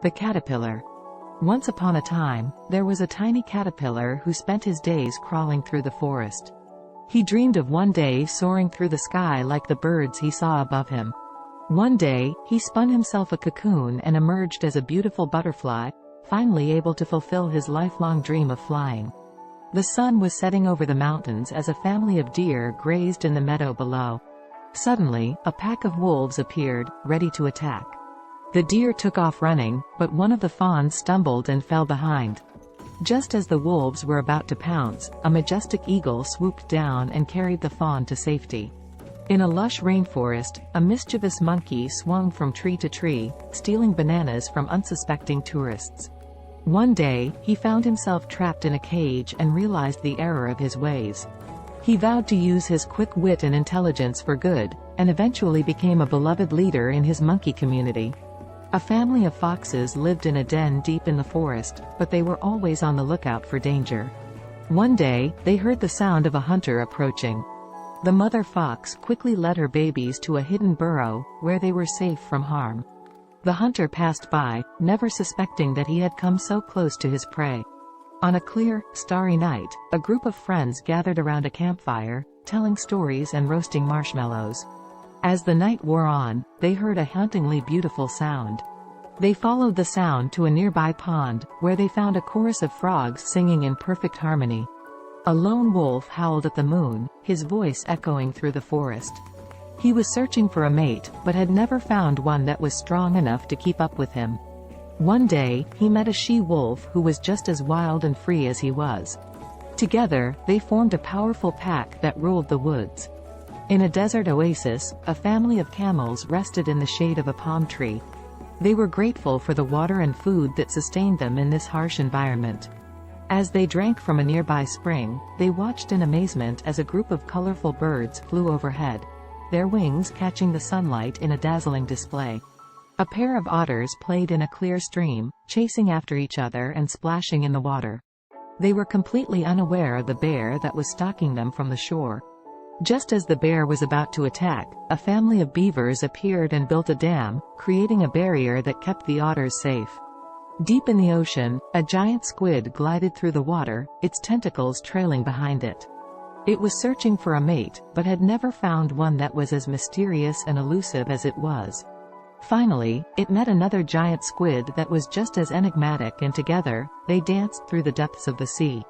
The caterpillar. Once upon a time, there was a tiny caterpillar who spent his days crawling through the forest. He dreamed of one day soaring through the sky like the birds he saw above him. One day, he spun himself a cocoon and emerged as a beautiful butterfly, finally able to fulfill his lifelong dream of flying. The sun was setting over the mountains as a family of deer grazed in the meadow below. Suddenly, a pack of wolves appeared, ready to attack. The deer took off running, but one of the fawns stumbled and fell behind. Just as the wolves were about to pounce, a majestic eagle swooped down and carried the fawn to safety. In a lush rainforest, a mischievous monkey swung from tree to tree, stealing bananas from unsuspecting tourists. One day, he found himself trapped in a cage and realized the error of his ways. He vowed to use his quick wit and intelligence for good, and eventually became a beloved leader in his monkey community. A family of foxes lived in a den deep in the forest, but they were always on the lookout for danger. One day, they heard the sound of a hunter approaching. The mother fox quickly led her babies to a hidden burrow, where they were safe from harm. The hunter passed by, never suspecting that he had come so close to his prey. On a clear, starry night, a group of friends gathered around a campfire, telling stories and roasting marshmallows. As the night wore on, they heard a hauntingly beautiful sound. They followed the sound to a nearby pond, where they found a chorus of frogs singing in perfect harmony. A lone wolf howled at the moon, his voice echoing through the forest. He was searching for a mate, but had never found one that was strong enough to keep up with him. One day, he met a she-wolf who was just as wild and free as he was. Together, they formed a powerful pack that ruled the woods. In a desert oasis, a family of camels rested in the shade of a palm tree. They were grateful for the water and food that sustained them in this harsh environment. As they drank from a nearby spring, they watched in amazement as a group of colorful birds flew overhead, their wings catching the sunlight in a dazzling display. A pair of otters played in a clear stream, chasing after each other and splashing in the water. They were completely unaware of the bear that was stalking them from the shore. Just as the bear was about to attack, a family of beavers appeared and built a dam, creating a barrier that kept the otters safe. Deep in the ocean, a giant squid glided through the water, its tentacles trailing behind it. It was searching for a mate, but had never found one that was as mysterious and elusive as it was. Finally, it met another giant squid that was just as enigmatic, and together, they danced through the depths of the sea.